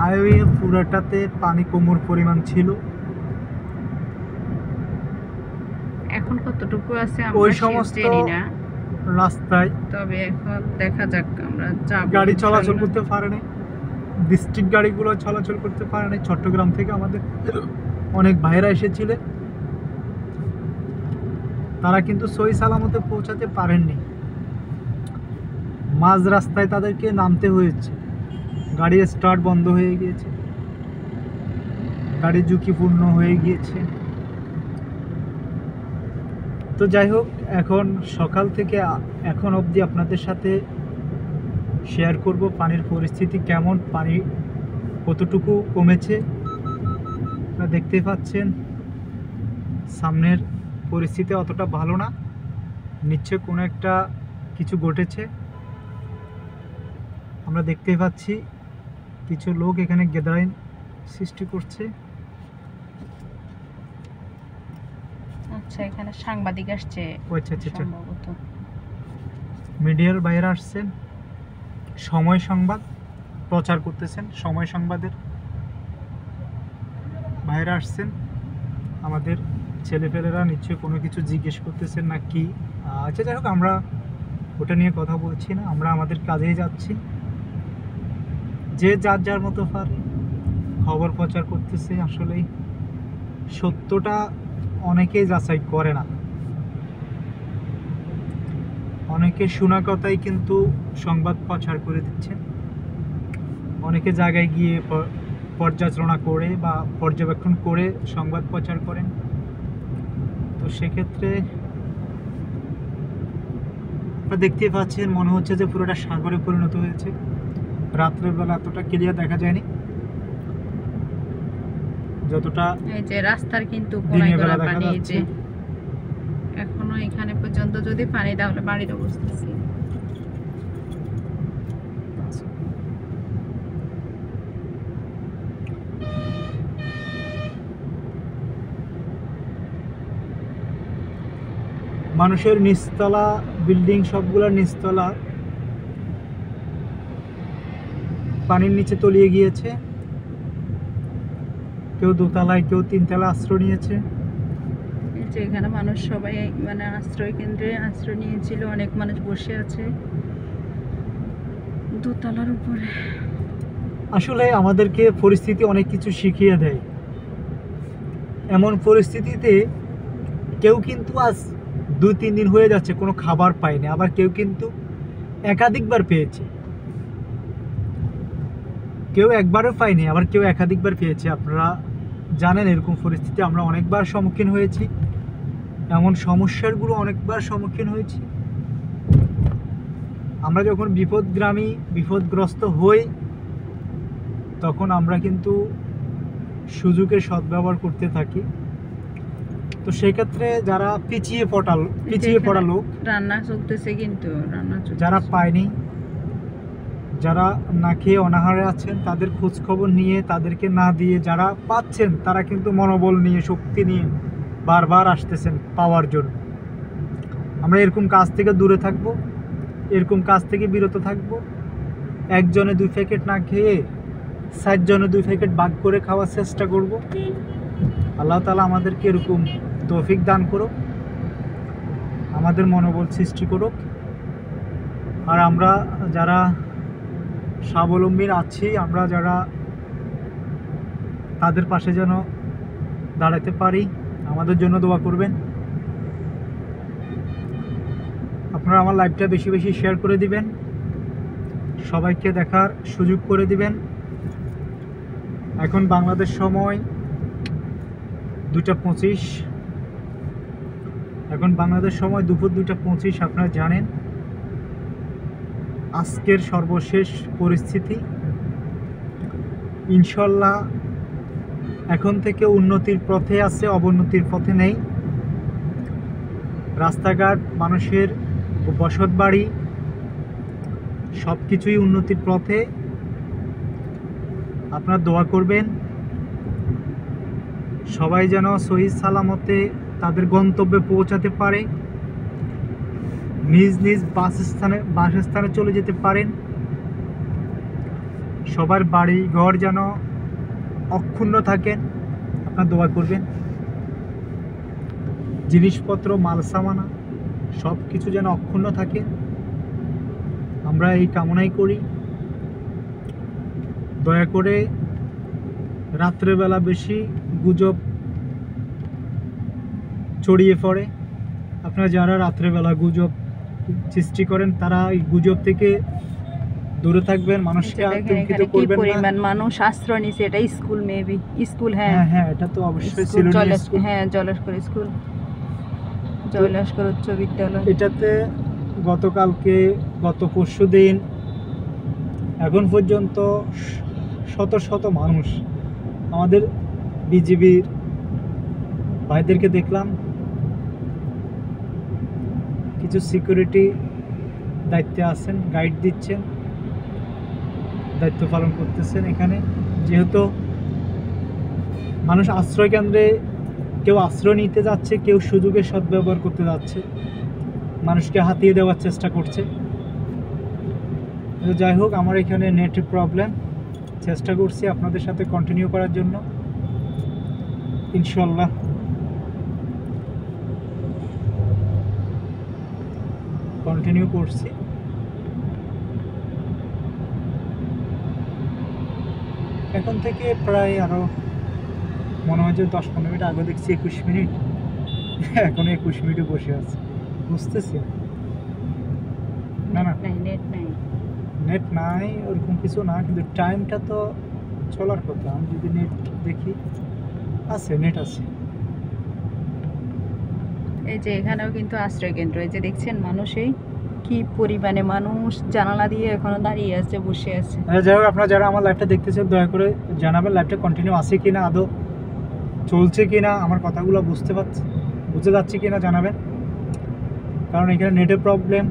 Highway পুরাটাতে পানি কোমর পরিমাণ ছিল। এখন কতটুকু আছে ওই আমরা সমস্ত জানি না, রাস্তায় তবে এখন দেখা যাক আমরা যাব। গাড়ি চলাচল করতে পারে না, ডিস্ট্রিক্ট গাড়িগুলো চলাচল করতে পারে না। চট্টগ্রাম থেকে আমাদের অনেক ভাইরা এসেছিলেন, তারা কিন্তু সহি সালামতে পৌঁছাতে পারেননি। মাঝ রাস্তায় তাদেরকে নামতে হয়েছে, গাড়ি স্টার্ট বন্ধ হয়ে গিয়েছে, গাড়ি ঝুঁকিপূর্ণ হয়ে গিয়েছে। তো যাই হোক, এখন সকাল থেকে এখন অবধি আপনাদের সাথে শেয়ার করব পানির পরিস্থিতি কেমন, পানি কতটুকু কমেছে। আপনারা দেখতে পাচ্ছেন সামনের পরিস্থিতি অতটা ভালো না, নিশ্চয় কোনো একটা কিছু ঘটেছে। আমরা দেখতে পাচ্ছি কিছু লোক এখানে গ্যাদারিং সৃষ্টি করছে। আচ্ছা, এখানে সাংবাদিক আসছে আচ্ছা, সম্ভবত। মিডিয়ার বাইরে আসছেন, সময় সংবাদ প্রচার করতেছেন, সময় সংবাদের বাইরে আসছেন। আমাদের ছেলেপেলেরা নিশ্চয়ই কোনো কিছু জিজ্ঞেস করতেছেন না কি। আচ্ছা, যাই হোক, আমরা ওটা নিয়ে কথা বলছি না, আমরা আমাদের কাজেই যাচ্ছি। যে যার যার মতো পারে খবর প্রচার করতেছে। আসলেই সত্যটা অনেকেই যাচাই করে না, অনেকে শোনা কথাই কিন্তু সংবাদ প্রচার করে দিচ্ছেন। অনেকে জায়গায় গিয়ে পর্যালোচনা করে বা পর্যবেক্ষণ করে সংবাদ প্রচার করেন। তো সেক্ষেত্রে দেখতে পাচ্ছেন মনে হচ্ছে যে পুরোটা সাগরে পরিণত হয়েছে। রাত্রের বেলা এতটা ক্লিয়ার দেখা যায়নি যতটা এই যে রাস্তার কিন্তু দিনের বেলা দেখা পানি, যাচ্ছে। যে এখনো এখানে পর্যন্ত যদি পানি তাহলে বাড়ির অবস্থা কি। মানুষের নিচতলা বিল্ডিং, সবগুলোর নিচতলা পানির নিচে তলিয়ে গিয়েছে। কেউ দোতলায়, কেউ তিনতলা আশ্রয় নিয়েছে। এই যে এখানে মানুষ সবাই মানে আশ্রয় কেন্দ্রে আশ্রয় নিয়েছিল, অনেক মানুষ বসে আছে দোতলার উপরে। আসলে আমাদেরকে পরিস্থিতি অনেক কিছু শিখিয়ে দেয়। এমন পরিস্থিতিতে কেউ কিন্তু আজ 2-3 দিন হয়ে যাচ্ছে কোনো খাবার পায়নি, আবার কেউ কিন্তু একাধিকবার পেয়েছে। কেউ একবারও পায়নি, আবার কেউ একাধিকবার পেয়েছে। আপনারা জানেন এরকম পরিস্থিতি আমরা অনেকবার সম্মুখীন হয়েছি, এমন সমস্যারগুলো অনেকবার সম্মুখীন হয়েছি। আমরা যখন বিপদগ্রস্ত হই তখন আমরা কিন্তু সুযোগের সদ্ব্যবহার করতে থাকি। তো সেক্ষেত্রে যারা পিছিয়ে পড়া লোক, রান্না চলতেছে, কিন্তু যারা পায়নি, যারা না খেয়ে অনাহারে আছেন, তাদের খোঁজ খবর নিয়ে তাদেরকে না দিয়ে যারা পাচ্ছেন তারা কিন্তু মনোবল নিয়ে, শক্তি নিয়ে বারবার আসতেছেন পাওয়ার জন্য। আমরা এরকম কাজ থেকে দূরে থাকব, এরকম কাজ থেকে বিরত থাকব। একজনে 2 প্যাকেট না খেয়ে 60 জনে 2 প্যাকেট ভাগ করে খাওয়ার চেষ্টা করব। আল্লাহ তাআলা আমাদেরকে এরকম তৌফিক দান করুক, আমাদের মনোবল সৃষ্টি করুক। আর আমরা যারা স্বাবলম্বী আছি, আমরা যারা তাদের পাশে যেন দাঁড়াতে পারি, আমাদের জন্য দোয়া করবেন। আপনারা আমার লাইভটা বেশি বেশি শেয়ার করে দিবেন, সবাইকে দেখার সুযোগ করে দিবেন। এখন বাংলাদেশ সময় 2টা 25, এখন বাংলাদেশ সময় দুপুর 2টা 25। আপনারা জানেন আজকের সর্বশেষ পরিস্থিতি। ইনশাল্লাহ এখন থেকে উন্নতির পথে আছে, অবনতির পথে নেই। রাস্তাঘাট, মানুষের বসত বাড়ি সব কিছুই উন্নতির পথে। আপনারা দোয়া করবেন সবাই যেন সহি সালামতে তাদের গন্তব্যে পৌঁছাতে পারে, নিজ নিজ বাসস্থানে চলে যেতে পারেন। সবার বাড়ি ঘর যেন অক্ষুণ্ণ থাকেন, আপনার দোয়া করবেন। জিনিসপত্র মাল সামানা সব কিছু যেন অক্ষুণ্ণ থাকে, আমরা এই কামনাই করি। দয়া করে রাত্রেবেলা বেশি গুজব ছড়িয়ে পড়ে, আপনারা যারা রাত্রেবেলা গুজব সৃষ্টি করেন তারা এই গুজব থেকে দূরে থাকবেন, মানুষকে দেখেন আতঙ্কিত এখানে কি করবেন না। পরিমাণ মানুষ আশ্রয় নিছে, এটা স্কুল মেবি স্কুল। হ্যাঁ হ্যাঁ হ্যাঁ, এটা তো অবশ্যই ছিল। হ্যাঁ জলেশ্বর স্কুল, জলেশ্বর উচ্চ বিদ্যালয়। এটাতে গত পরশু দিন এখন পর্যন্ত শত শত মানুষ, আমাদের বিজিবির ভাইদেরকে দেখলাম, কিছু সিকিউরিটি দায়িত্বে আছেন, গাইড দিচ্ছেন, দায়িত্ব পালন করতেছেন এখানে। যেহেতু মানুষ আশ্রয় কেন্দ্রে কেউ আশ্রয় নিতে যাচ্ছে, কেউ সুযোগের সদ্ব্যবহার করতে যাচ্ছে, মানুষকে হাতিয়ে দেওয়ার চেষ্টা করছে। তো যাই হোক, আমার এখানে নেট প্রবলেম, চেষ্টা করছি আপনাদের সাথে কন্টিনিউ করার জন্য, ইনশাল্লাহ। কন্টিনিউ করছি। এখন থেকে প্রায় আরো মনে হয় যে 10-15 মিনিট আগে দেখছি 21 মিনিট, এখন 21 মিনিটে বসে আছে, বুঝতেছি না। নেট নাই ওরকম কিছু না, কিন্তু টাইমটা তো চলার কথা। আমি যদি নেট দেখি, নেট আছে। এই যে এখানেও কিন্তু আশ্রয় কেন্দ্র, এই যে দেখছেন মানুষই কি পরিমাণে মানুষ জানালা দিয়ে এখনো দাঁড়িয়ে আছে, বসে আছে। যাই হোক, আপনারা যারা আমার লাইভটা দেখতেছেন দয়া করে জানাবেন লাইভটা কন্টিনিউ আছে কিনা, আদৌ চলছে কিনা, আমার কথাগুলো বুঝতে যাচ্ছে কিনা জানাবেন, কারণ এখানে নেটের প্রবলেম।